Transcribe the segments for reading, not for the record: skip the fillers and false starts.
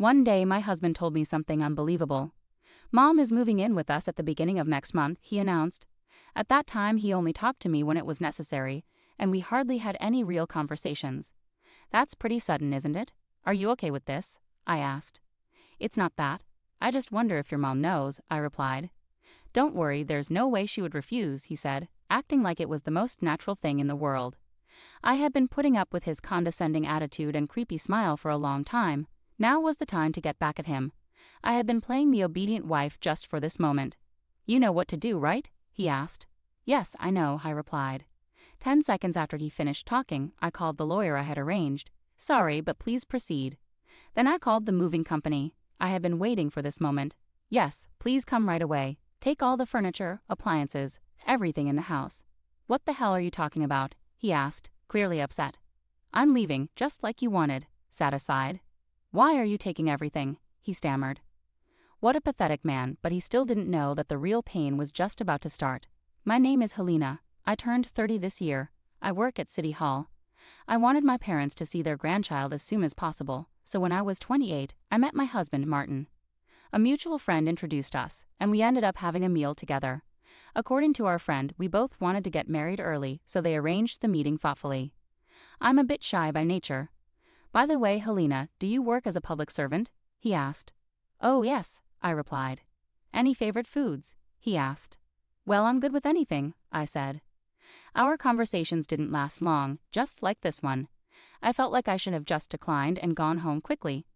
One day my husband told me something unbelievable. "Mom is moving in with us at the beginning of next month," he announced. At that time he only talked to me when it was necessary, and we hardly had any real conversations. "That's pretty sudden, isn't it? Are you okay with this?" I asked. "It's not that. I just wonder if your mom knows," I replied. "Don't worry, there's no way she would refuse," he said, acting like it was the most natural thing in the world. I had been putting up with his condescending attitude and creepy smile for a long time. Now was the time to get back at him. I had been playing the obedient wife just for this moment. "You know what to do, right?" he asked. "Yes, I know," I replied. 10 seconds after he finished talking, I called the lawyer I had arranged. "Sorry, but please proceed." Then I called the moving company. I had been waiting for this moment. "Yes, please come right away. Take all the furniture, appliances, everything in the house." "What the hell are you talking about?" he asked, clearly upset. "I'm leaving, just like you wanted," satisfied. "Why are you taking everything?" he stammered. What a pathetic man, but he still didn't know that the real pain was just about to start. "My name is Helena. I turned 30 this year. I work at City Hall. I wanted my parents to see their grandchild as soon as possible, so when I was 28, I met my husband, Martin. A mutual friend introduced us, and we ended up having a meal together. According to our friend, we both wanted to get married early, so they arranged the meeting thoughtfully. I'm a bit shy by nature. By the way, Helena, do you work as a public servant?" he asked. "Oh yes," I replied. "Any favorite foods?" he asked. "Well, I'm good with anything," I said. Our conversations didn't last long, just like this one. I felt like I should have just declined and gone home quickly.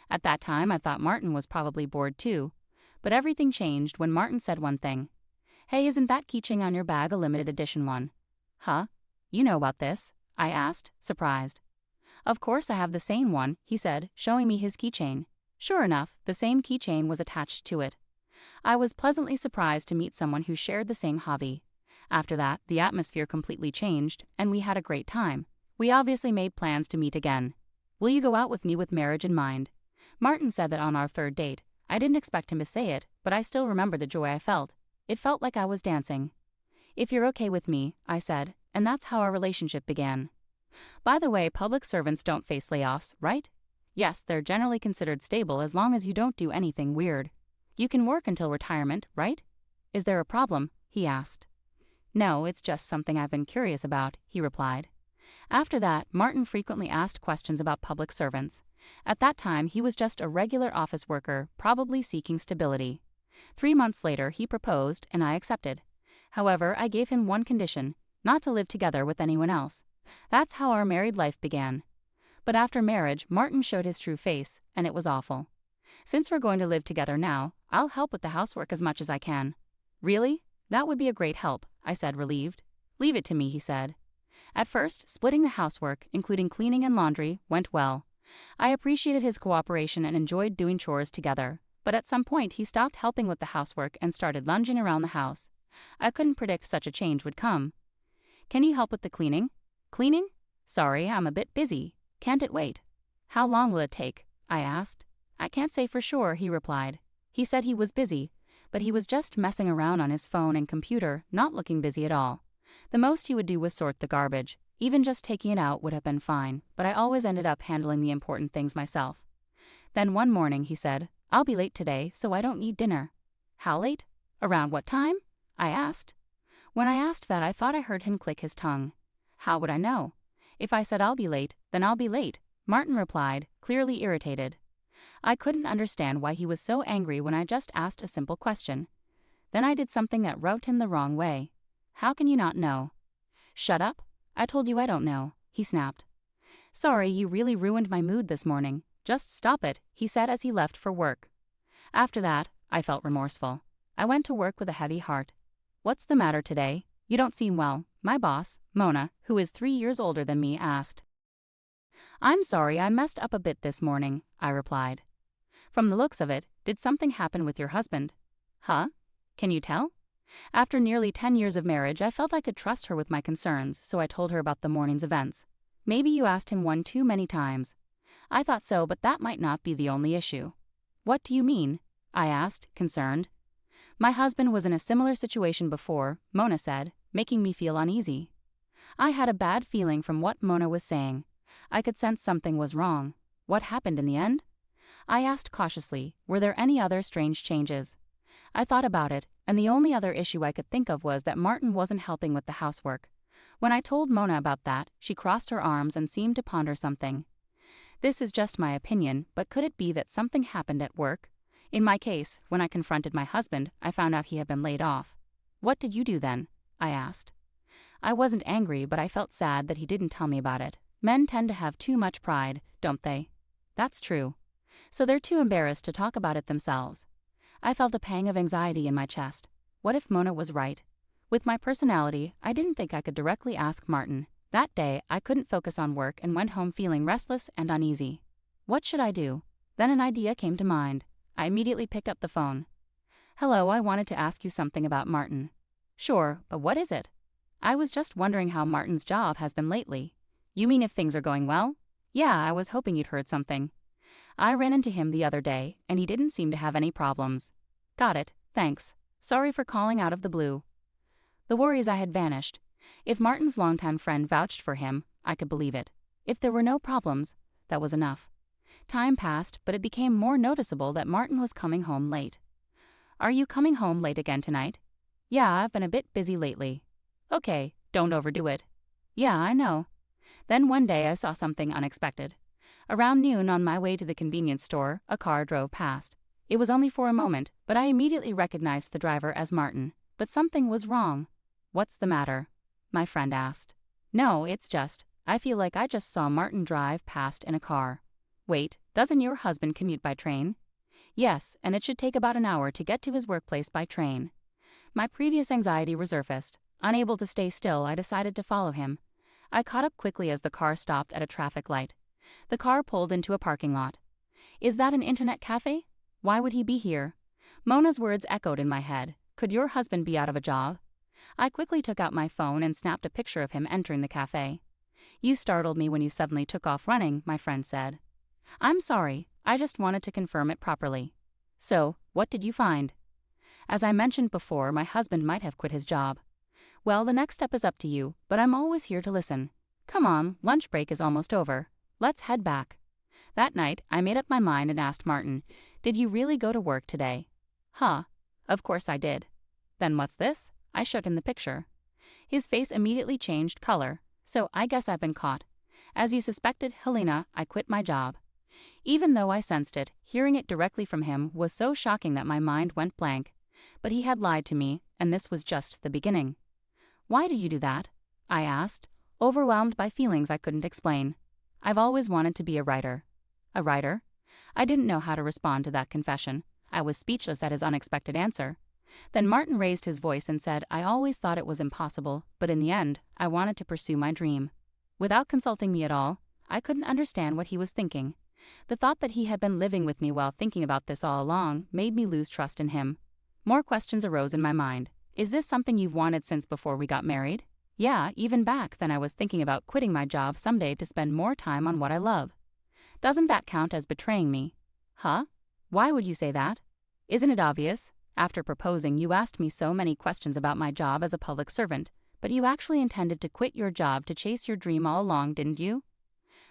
At that time, I thought Martin was probably bored too. But everything changed when Martin said one thing. "Hey, isn't that keychain on your bag a limited edition one?" "Huh? You know about this?" I asked, surprised. "Of course I have the same one," he said, showing me his keychain. Sure enough, the same keychain was attached to it. I was pleasantly surprised to meet someone who shared the same hobby. After that, the atmosphere completely changed, and we had a great time. We obviously made plans to meet again. "Will you go out with me with marriage in mind?" Martin said that on our third date. I didn't expect him to say it, but I still remember the joy I felt. It felt like I was dancing. "If you're okay with me," I said, and that's how our relationship began. By the way, public servants don't face layoffs, right? Yes, they're generally considered stable as long as you don't do anything weird. You can work until retirement, right? "Is there a problem?" he asked. "No, it's just something I've been curious about," he replied. After that, Martin frequently asked questions about public servants. At that time, he was just a regular office worker, probably seeking stability. 3 months later, he proposed, and I accepted. However, I gave him one condition: not to live together with anyone else. That's how our married life began. But after marriage, Martin showed his true face, and it was awful. "Since we're going to live together now, I'll help with the housework as much as I can." "Really? That would be a great help," I said, relieved. "Leave it to me," he said. At first, splitting the housework, including cleaning and laundry, went well. I appreciated his cooperation and enjoyed doing chores together, but at some point he stopped helping with the housework and started lunging around the house. I couldn't predict such a change would come. "Can you help with the cleaning?" "Cleaning? Sorry, I'm a bit busy. Can't it wait?" "How long will it take?" I asked. "I can't say for sure," he replied. He said he was busy, but he was just messing around on his phone and computer, not looking busy at all. The most he would do was sort the garbage. Even just taking it out would have been fine, but I always ended up handling the important things myself. Then one morning he said, "I'll be late today, so I don't need dinner." "How late? Around what time?" I asked. When I asked that, I thought I heard him click his tongue. How would I know? If I said I'll be late, then I'll be late, Martin replied, clearly irritated. I couldn't understand why he was so angry when I just asked a simple question. Then I did something that rubbed him the wrong way. "How can you not know?" "Shut up. I told you I don't know," he snapped. "Sorry, you really ruined my mood this morning. Just stop it," he said as he left for work. After that, I felt remorseful. I went to work with a heavy heart. "What's the matter today? You don't seem well," my boss, Mona, who is 3 years older than me, asked. "I'm sorry, I messed up a bit this morning," I replied. "From the looks of it, did something happen with your husband?" "Huh? Can you tell?" After nearly 10 years of marriage, I felt I could trust her with my concerns, so I told her about the morning's events. "Maybe you asked him one too many times." "I thought so, but that might not be the only issue." "What do you mean?" I asked, concerned. "My husband was in a similar situation before," Mona said, making me feel uneasy. I had a bad feeling from what Mona was saying. I could sense something was wrong. What happened in the end? I asked cautiously, were there any other strange changes? I thought about it, and the only other issue I could think of was that Martin wasn't helping with the housework. When I told Mona about that, she crossed her arms and seemed to ponder something. This is just my opinion, but could it be that something happened at work? In my case, when I confronted my husband, I found out he had been laid off. What did you do then? I asked. I wasn't angry, but I felt sad that he didn't tell me about it. Men tend to have too much pride, don't they? That's true. So they're too embarrassed to talk about it themselves. I felt a pang of anxiety in my chest. What if Mona was right? With my personality, I didn't think I could directly ask Martin. That day, I couldn't focus on work and went home feeling restless and uneasy. What should I do? Then an idea came to mind. I immediately picked up the phone. Hello, I wanted to ask you something about Martin. Sure, but what is it? I was just wondering how Martin's job has been lately. You mean if things are going well? Yeah, I was hoping you'd heard something. I ran into him the other day, and he didn't seem to have any problems. Got it, thanks. Sorry for calling out of the blue. The worries I had vanished. If Martin's longtime friend vouched for him, I could believe it. If there were no problems, that was enough. Time passed, but it became more noticeable that Martin was coming home late. Are you coming home late again tonight? Yeah, I've been a bit busy lately. Okay, don't overdo it. Yeah, I know. Then one day I saw something unexpected. Around noon on my way to the convenience store, a car drove past. It was only for a moment, but I immediately recognized the driver as Martin. But something was wrong. What's the matter? My friend asked. No, it's just, I feel like I just saw Martin drive past in a car. Wait, doesn't your husband commute by train? Yes, and it should take about an hour to get to his workplace by train. My previous anxiety resurfaced. Unable to stay still, I decided to follow him. I caught up quickly as the car stopped at a traffic light. The car pulled into a parking lot. Is that an internet cafe? Why would he be here? Mona's words echoed in my head. Could your husband be out of a job? I quickly took out my phone and snapped a picture of him entering the cafe. You startled me when you suddenly took off running, my friend said. I'm sorry, I just wanted to confirm it properly. So, what did you find? As I mentioned before, my husband might have quit his job. Well, the next step is up to you, but I'm always here to listen. Come on, lunch break is almost over. Let's head back. That night, I made up my mind and asked Martin, did you really go to work today? Huh. Of course I did. Then what's this? I showed him the picture. His face immediately changed color, so I guess I've been caught. As you suspected, Helena, I quit my job. Even though I sensed it, hearing it directly from him was so shocking that my mind went blank. But he had lied to me, and this was just the beginning. Why did you do that? I asked, overwhelmed by feelings I couldn't explain. I've always wanted to be a writer. A writer? I didn't know how to respond to that confession. I was speechless at his unexpected answer. Then Martin raised his voice and said, I always thought it was impossible, but in the end, I wanted to pursue my dream. Without consulting me at all, I couldn't understand what he was thinking. The thought that he had been living with me while thinking about this all along made me lose trust in him. More questions arose in my mind. Is this something you've wanted since before we got married? Yeah, even back then I was thinking about quitting my job someday to spend more time on what I love. Doesn't that count as betraying me? Huh? Why would you say that? Isn't it obvious? After proposing, you asked me so many questions about my job as a public servant, but you actually intended to quit your job to chase your dream all along, didn't you?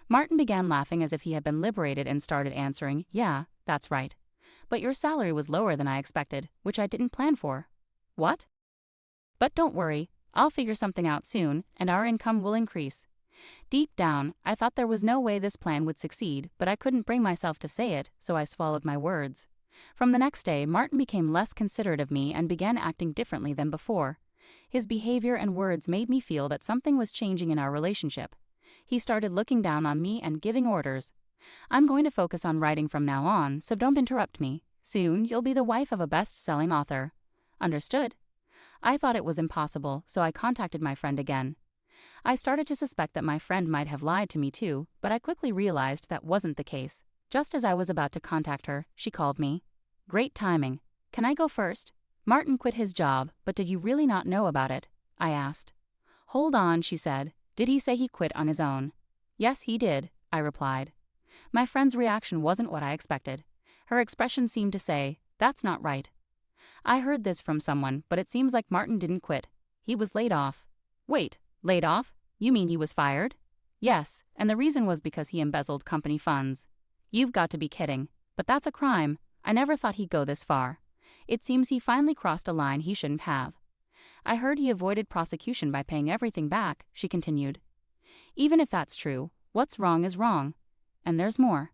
Martin began laughing as if he had been liberated and started answering, yeah, that's right. But your salary was lower than I expected, which I didn't plan for. What? But don't worry, I'll figure something out soon, and our income will increase. Deep down, I thought there was no way this plan would succeed, but I couldn't bring myself to say it, so I swallowed my words. From the next day, Martin became less considerate of me and began acting differently than before. His behavior and words made me feel that something was changing in our relationship. He started looking down on me and giving orders. I'm going to focus on writing from now on, so don't interrupt me. Soon, you'll be the wife of a best-selling author. Understood? I thought it was impossible, so I contacted my friend again. I started to suspect that my friend might have lied to me too, but I quickly realized that wasn't the case. Just as I was about to contact her, she called me. Great timing. Can I go first? Martin quit his job, but did you really not know about it? I asked. Hold on, she said. Did he say he quit on his own? Yes, he did, I replied. My friend's reaction wasn't what I expected. Her expression seemed to say, that's not right. I heard this from someone, but it seems like Martin didn't quit. He was laid off. Wait, laid off? You mean he was fired? Yes, and the reason was because he embezzled company funds. You've got to be kidding. But that's a crime. I never thought he'd go this far. It seems he finally crossed a line he shouldn't have. I heard he avoided prosecution by paying everything back, she continued. Even if that's true, what's wrong is wrong. And there's more.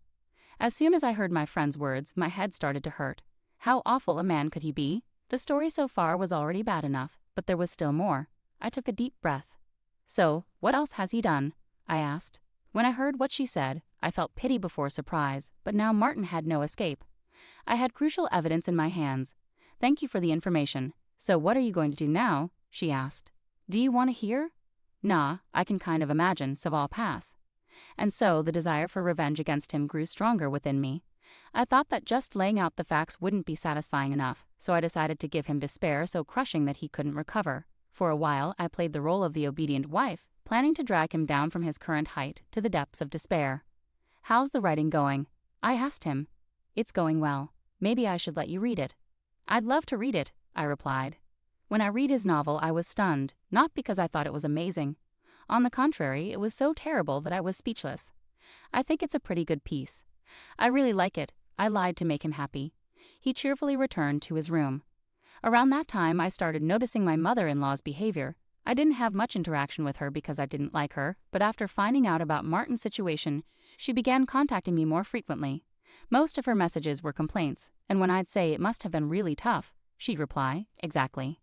As soon as I heard my friend's words, my head started to hurt. How awful a man could he be? The story so far was already bad enough, but there was still more. I took a deep breath. So, what else has he done? I asked. When I heard what she said, I felt pity before surprise, but now Martin had no escape. I had crucial evidence in my hands. Thank you for the information. So what are you going to do now? She asked. Do you want to hear? Nah, I can kind of imagine, so I'll pass. And so the desire for revenge against him grew stronger within me. I thought that just laying out the facts wouldn't be satisfying enough, so I decided to give him despair so crushing that he couldn't recover. For a while, I played the role of the obedient wife, planning to drag him down from his current height to the depths of despair. How's the writing going? I asked him. It's going well. Maybe I should let you read it. I'd love to read it, I replied. When I read his novel, I was stunned, not because I thought it was amazing. On the contrary, it was so terrible that I was speechless. I think it's a pretty good piece. I really like it. I lied to make him happy. He cheerfully returned to his room. Around that time, I started noticing my mother-in-law's behavior. I didn't have much interaction with her because I didn't like her, but after finding out about Martin's situation, she began contacting me more frequently. Most of her messages were complaints, and when I'd say it must have been really tough, she'd reply, exactly.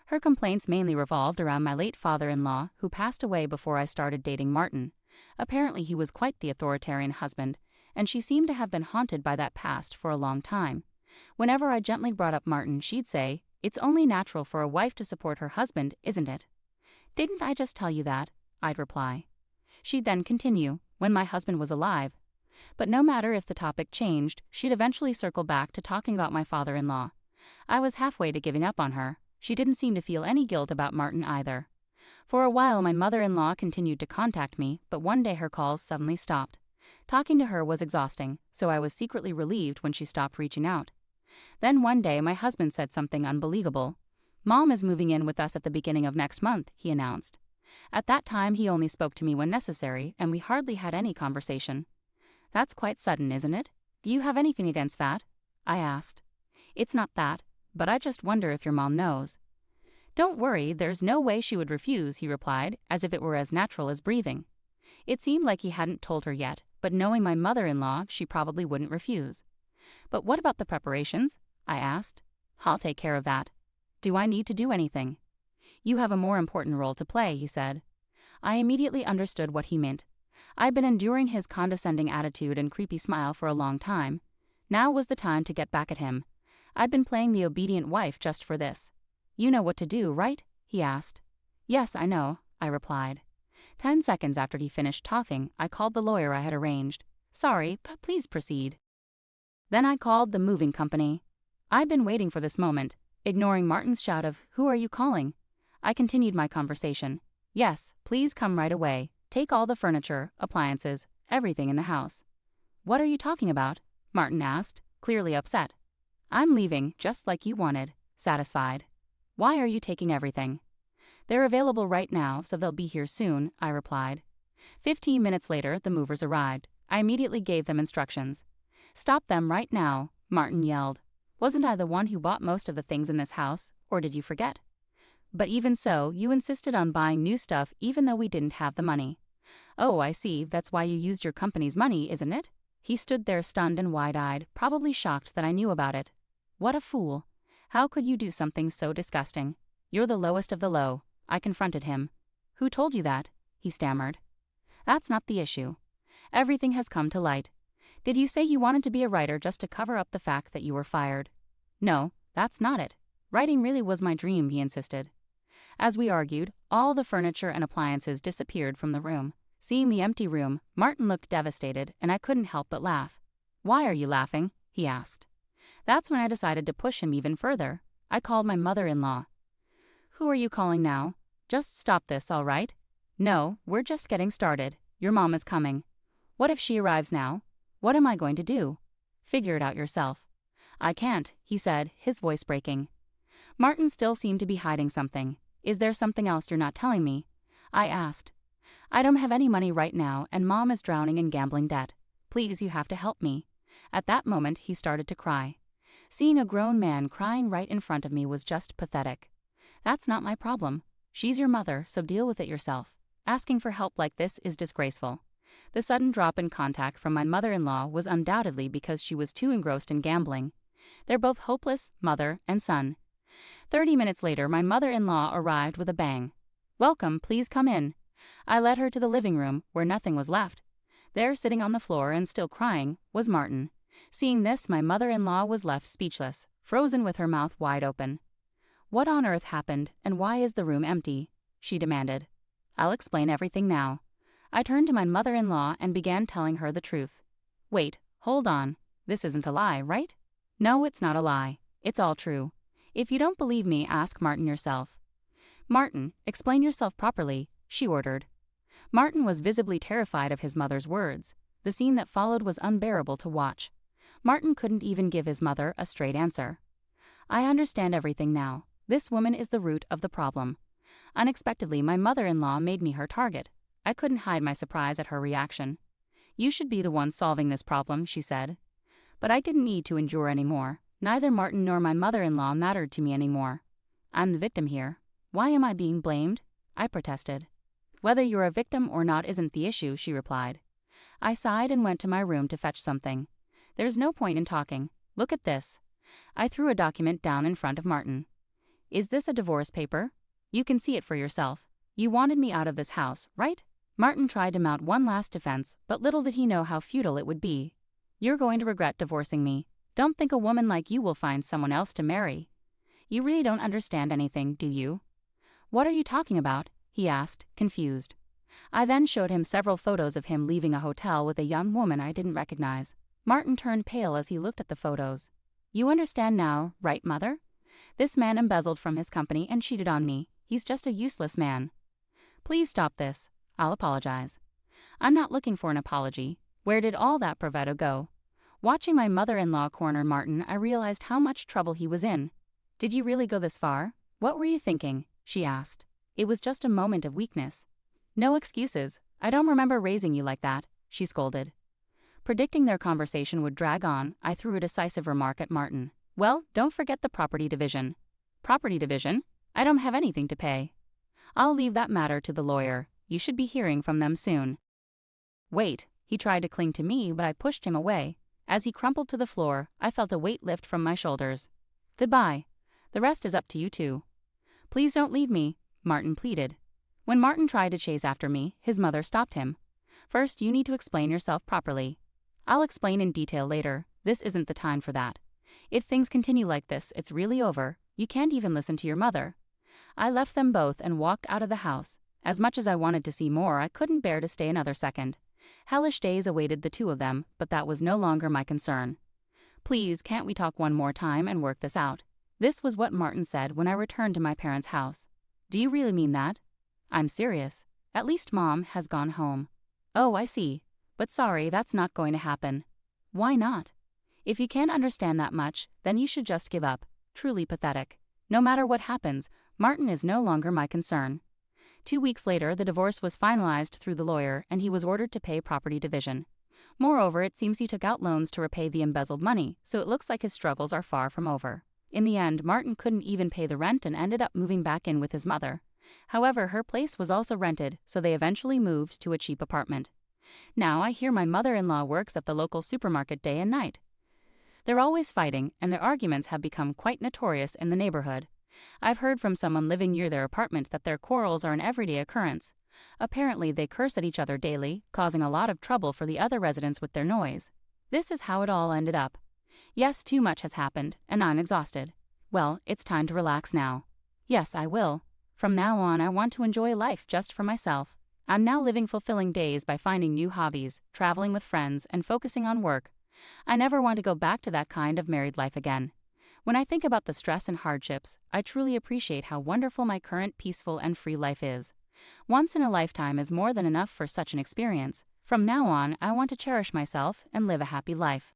Her complaints mainly revolved around my late father-in-law, who passed away before I started dating Martin. Apparently he was quite the authoritarian husband, and she seemed to have been haunted by that past for a long time. Whenever I gently brought up Martin, she'd say, "It's only natural for a wife to support her husband, isn't it?" "Didn't I just tell you that?" I'd reply. She'd then continue, "When my husband was alive." But no matter if the topic changed, she'd eventually circle back to talking about my father-in-law. I was halfway to giving up on her. She didn't seem to feel any guilt about Martin either. For a while, my mother-in-law continued to contact me, but one day her calls suddenly stopped. Talking to her was exhausting, so I was secretly relieved when she stopped reaching out. Then one day, my husband said something unbelievable. "Mom is moving in with us at the beginning of next month," he announced. At that time, he only spoke to me when necessary, and we hardly had any conversation. "That's quite sudden, isn't it? Do you have anything against that?" I asked. "It's not that, but I just wonder if your mom knows." "Don't worry, there's no way she would refuse," he replied, as if it were as natural as breathing. It seemed like he hadn't told her yet, but knowing my mother-in-law, she probably wouldn't refuse. "But what about the preparations?" I asked. "I'll take care of that." "Do I need to do anything?" "You have a more important role to play," he said. I immediately understood what he meant. I'd been enduring his condescending attitude and creepy smile for a long time. Now was the time to get back at him. I'd been playing the obedient wife just for this. "You know what to do, right?" he asked. "Yes, I know," I replied. 10 seconds after he finished talking, I called the lawyer I had arranged. "Sorry, but please proceed." Then I called the moving company. I'd been waiting for this moment, ignoring Martin's shout of, "Who are you calling?" I continued my conversation. "Yes, please come right away. Take all the furniture, appliances, everything in the house." "What are you talking about?" Martin asked, clearly upset. "I'm leaving, just like you wanted," satisfied. "Why are you taking everything?" "They're available right now, so they'll be here soon," I replied. 15 minutes later, the movers arrived. I immediately gave them instructions. "Stop them right now," Martin yelled. "Wasn't I the one who bought most of the things in this house, or did you forget? But even so, you insisted on buying new stuff even though we didn't have the money." "Oh, I see, that's why you used your company's money, isn't it?" He stood there stunned and wide-eyed, probably shocked that I knew about it. What a fool. How could you do something so disgusting? "You're the lowest of the low," I confronted him. "Who told you that?" he stammered. "That's not the issue. Everything has come to light. Did you say you wanted to be a writer just to cover up the fact that you were fired?" "No, that's not it. Writing really was my dream," he insisted. As we argued, all the furniture and appliances disappeared from the room. Seeing the empty room, Martin looked devastated, and I couldn't help but laugh. "Why are you laughing?" he asked. That's when I decided to push him even further. I called my mother-in-law. "Who are you calling now? Just stop this, all right?" "No, we're just getting started. Your mom is coming." "What if she arrives now? What am I going to do?" "Figure it out yourself." "I can't," he said, his voice breaking. Martin still seemed to be hiding something. "Is there something else you're not telling me?" I asked. "I don't have any money right now, and Mom is drowning in gambling debt. Please, you have to help me. At that moment, he started to cry. Seeing a grown man crying right in front of me was just pathetic. That's not my problem. She's your mother, so deal with it yourself. Asking for help like this is disgraceful. The sudden drop in contact from my mother-in-law was undoubtedly because she was too engrossed in gambling. They're both hopeless, mother and son. 30 minutes later, my mother-in-law arrived with a bang. "Welcome, please come in." I led her to the living room, where nothing was left. There, sitting on the floor and still crying, was Martin. Seeing this, my mother-in-law was left speechless, frozen with her mouth wide open. "What on earth happened, and why is the room empty?" she demanded. "I'll explain everything now." I turned to my mother-in-law and began telling her the truth. "Wait, hold on. This isn't a lie, right?" "No, it's not a lie. It's all true. If you don't believe me, ask Martin yourself." "Martin, explain yourself properly," she ordered. Martin was visibly terrified of his mother's words. The scene that followed was unbearable to watch. Martin couldn't even give his mother a straight answer. "I understand everything now. This woman is the root of the problem." Unexpectedly, my mother-in-law made me her target. I couldn't hide my surprise at her reaction. "You should be the one solving this problem," she said. But I didn't need to endure anymore. Neither Martin nor my mother-in-law mattered to me anymore. "I'm the victim here. Why am I being blamed?" I protested. "Whether you're a victim or not isn't the issue," she replied. I sighed and went to my room to fetch something. "There's no point in talking. Look at this." I threw a document down in front of Martin. "Is this a divorce paper? You can see it for yourself. You wanted me out of this house, right?" Martin tried to mount one last defense, but little did he know how futile it would be. "You're going to regret divorcing me. Don't think a woman like you will find someone else to marry. You really don't understand anything, do you?" "What are you talking about?" he asked, confused. I then showed him several photos of him leaving a hotel with a young woman I didn't recognize. Martin turned pale as he looked at the photos. "You understand now, right, Mother? This man embezzled from his company and cheated on me. He's just a useless man." "Please stop this. I'll apologize." "I'm not looking for an apology. Where did all that bravado go?" Watching my mother-in-law corner Martin, I realized how much trouble he was in. "Did you really go this far? What were you thinking?" she asked. "It was just a moment of weakness." "No excuses. I don't remember raising you like that," she scolded. Predicting their conversation would drag on, I threw a decisive remark at Martin. "Well, don't forget the property division." "Property division? I don't have anything to pay." "I'll leave that matter to the lawyer. You should be hearing from them soon." "Wait." He tried to cling to me, but I pushed him away. As he crumpled to the floor, I felt a weight lift from my shoulders. "Goodbye. The rest is up to you two." "Please don't leave me," Martin pleaded. When Martin tried to chase after me, his mother stopped him. "First, you need to explain yourself properly." "I'll explain in detail later. This isn't the time for that. If things continue like this, it's really over. You can't even listen to your mother." I left them both and walked out of the house. As much as I wanted to see more, I couldn't bear to stay another second. Hellish days awaited the two of them, but that was no longer my concern. "Please, can't we talk one more time and work this out?" This was what Martin said when I returned to my parents' house. "Do you really mean that?" "I'm serious. At least Mom has gone home." "Oh, I see. But sorry, that's not going to happen." "Why not?" "If you can't understand that much, then you should just give up." Truly pathetic. No matter what happens, Martin is no longer my concern. 2 weeks later, the divorce was finalized through the lawyer, and he was ordered to pay property division. Moreover, it seems he took out loans to repay the embezzled money, so it looks like his struggles are far from over. In the end, Martin couldn't even pay the rent and ended up moving back in with his mother. However, her place was also rented, so they eventually moved to a cheap apartment. Now I hear my mother-in-law works at the local supermarket day and night. They're always fighting, and their arguments have become quite notorious in the neighborhood. I've heard from someone living near their apartment that their quarrels are an everyday occurrence. Apparently, they curse at each other daily, causing a lot of trouble for the other residents with their noise. This is how it all ended up. Yes, too much has happened, and I'm exhausted. Well, it's time to relax now. Yes, I will. From now on, I want to enjoy life just for myself. I'm now living fulfilling days by finding new hobbies, traveling with friends, and focusing on work. I never want to go back to that kind of married life again. When I think about the stress and hardships, I truly appreciate how wonderful my current peaceful and free life is. Once in a lifetime is more than enough for such an experience. From now on, I want to cherish myself and live a happy life.